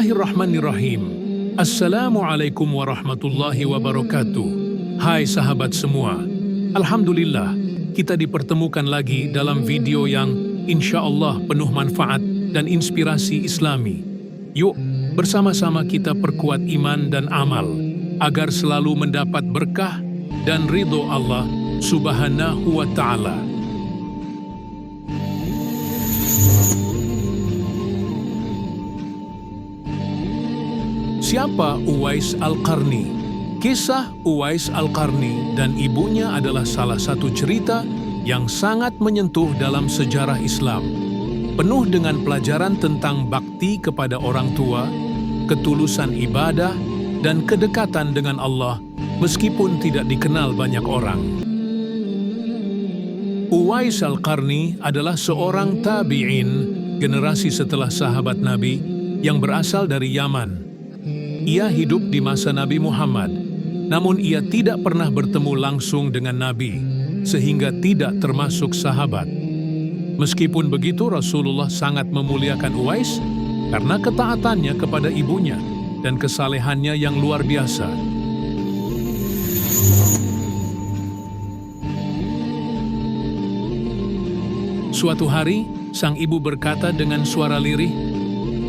Bismillahirrahmanirrahim. Assalamualaikum warahmatullahi wabarakatuh. Hai sahabat semua. Alhamdulillah, kita dipertemukan lagi dalam video yang insya Allah penuh manfaat dan inspirasi Islami. Yuk, bersama-sama kita perkuat iman dan amal, agar selalu mendapat berkah dan ridho Allah Subhanahu wa Ta'ala. Siapa Uwais Al-Qarni? Kisah Uwais Al-Qarni dan ibunya adalah salah satu cerita yang sangat menyentuh dalam sejarah Islam. Penuh dengan pelajaran tentang bakti kepada orang tua, ketulusan ibadah, dan kedekatan dengan Allah meskipun tidak dikenal banyak orang. Uwais Al-Qarni adalah seorang tabi'in, generasi setelah sahabat Nabi yang berasal dari Yaman. Ia hidup di masa Nabi Muhammad, namun ia tidak pernah bertemu langsung dengan Nabi, sehingga tidak termasuk sahabat. Meskipun begitu, Rasulullah sangat memuliakan Uwais karena ketaatannya kepada ibunya dan kesalehannya yang luar biasa. Suatu hari, sang ibu berkata dengan suara lirih,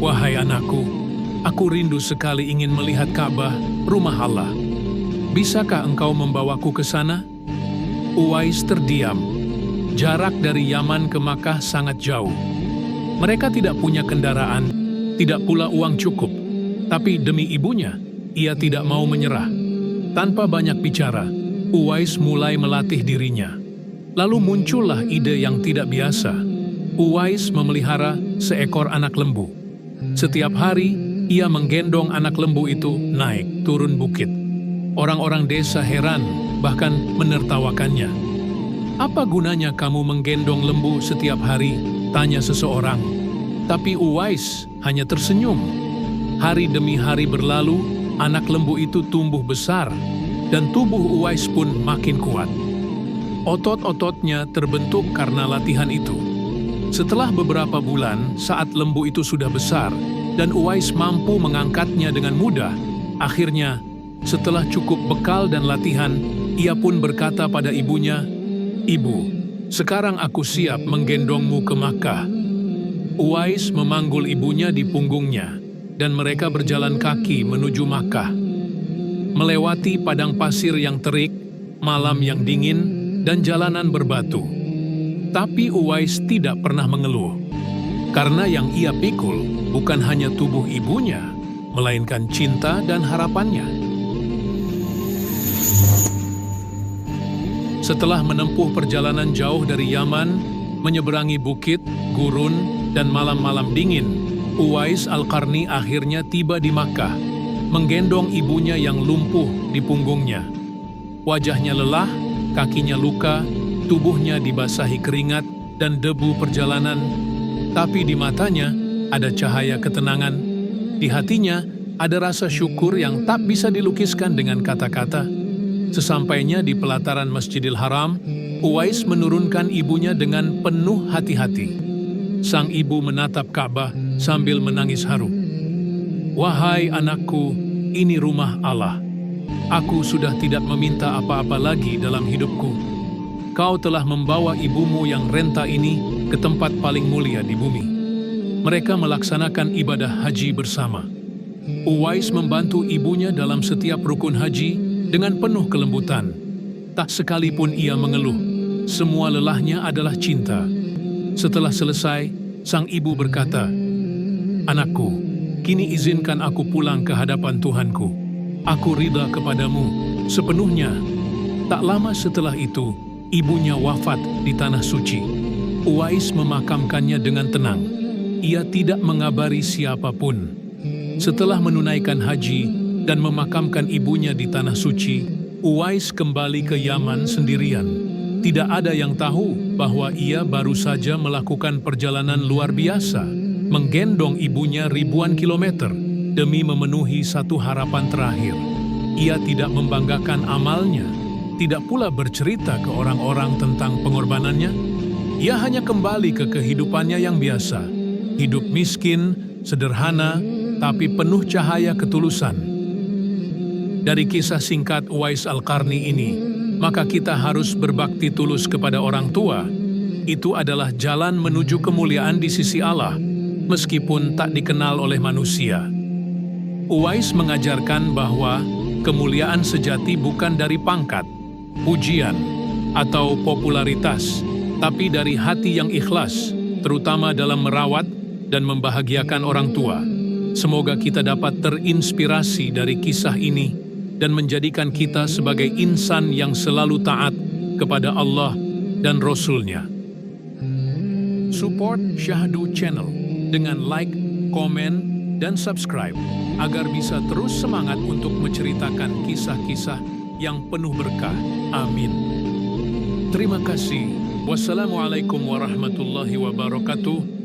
"Wahai anakku, aku rindu sekali ingin melihat Ka'bah, rumah Allah. Bisakah engkau membawaku ke sana?" Uwais terdiam. Jarak dari Yaman ke Makkah sangat jauh. Mereka tidak punya kendaraan, tidak pula uang cukup. Tapi demi ibunya, ia tidak mau menyerah. Tanpa banyak bicara, Uwais mulai melatih dirinya. Lalu muncullah ide yang tidak biasa. Uwais memelihara seekor anak lembu. Setiap hari, ia menggendong anak lembu itu naik turun bukit. Orang-orang desa heran, bahkan menertawakannya. "Apa gunanya kamu menggendong lembu setiap hari?" tanya seseorang. Tapi Uwais hanya tersenyum. Hari demi hari berlalu, anak lembu itu tumbuh besar, dan tubuh Uwais pun makin kuat. Otot-ototnya terbentuk karena latihan itu. Setelah beberapa bulan, saat lembu itu sudah besar, dan Uwais mampu mengangkatnya dengan mudah. Akhirnya, setelah cukup bekal dan latihan, ia pun berkata pada ibunya, "Ibu, sekarang aku siap menggendongmu ke Makkah." Uwais memanggul ibunya di punggungnya, dan mereka berjalan kaki menuju Makkah. Melewati padang pasir yang terik, malam yang dingin, dan jalanan berbatu. Tapi Uwais tidak pernah mengeluh. Karena yang ia pikul bukan hanya tubuh ibunya, melainkan cinta dan harapannya. Setelah menempuh perjalanan jauh dari Yaman, menyeberangi bukit, gurun, dan malam-malam dingin, Uwais Al-Qarni akhirnya tiba di Makkah, menggendong ibunya yang lumpuh di punggungnya. Wajahnya lelah, kakinya luka, tubuhnya dibasahi keringat dan debu perjalanan. Tapi di matanya ada cahaya ketenangan. Di hatinya ada rasa syukur yang tak bisa dilukiskan dengan kata-kata. Sesampainya di pelataran Masjidil Haram, Uwais menurunkan ibunya dengan penuh hati-hati. Sang ibu menatap Ka'bah sambil menangis haru. "Wahai anakku, ini rumah Allah. Aku sudah tidak meminta apa-apa lagi dalam hidupku. Kau telah membawa ibumu yang renta ini ke tempat paling mulia di bumi." Mereka melaksanakan ibadah haji bersama. Uwais membantu ibunya dalam setiap rukun haji dengan penuh kelembutan. Tak sekalipun ia mengeluh. Semua lelahnya adalah cinta. Setelah selesai, sang ibu berkata, "Anakku, kini izinkan aku pulang ke hadapan Tuhanku. Aku ridha kepadamu sepenuhnya." Tak lama setelah itu, ibunya wafat di Tanah Suci. Uwais memakamkannya dengan tenang. Ia tidak mengabari siapapun. Setelah menunaikan haji dan memakamkan ibunya di Tanah Suci, Uwais kembali ke Yaman sendirian. Tidak ada yang tahu bahwa ia baru saja melakukan perjalanan luar biasa, menggendong ibunya ribuan kilometer demi memenuhi satu harapan terakhir. Ia tidak membanggakan amalnya, tidak pula bercerita ke orang-orang tentang pengorbanannya. Ia hanya kembali ke kehidupannya yang biasa, hidup miskin, sederhana, tapi penuh cahaya ketulusan. Dari kisah singkat Uwais Al-Qarni ini, maka kita harus berbakti tulus kepada orang tua. Itu adalah jalan menuju kemuliaan di sisi Allah, meskipun tak dikenal oleh manusia. Uwais mengajarkan bahwa kemuliaan sejati bukan dari pangkat, pujian, atau popularitas, tapi dari hati yang ikhlas, terutama dalam merawat dan membahagiakan orang tua. Semoga kita dapat terinspirasi dari kisah ini dan menjadikan kita sebagai insan yang selalu taat kepada Allah dan Rasul-Nya. Support Syahdu Channel dengan like, komen, dan subscribe agar bisa terus semangat untuk menceritakan kisah-kisah yang penuh berkah. Amin. Terima kasih. Wassalamualaikum warahmatullahi wabarakatuh.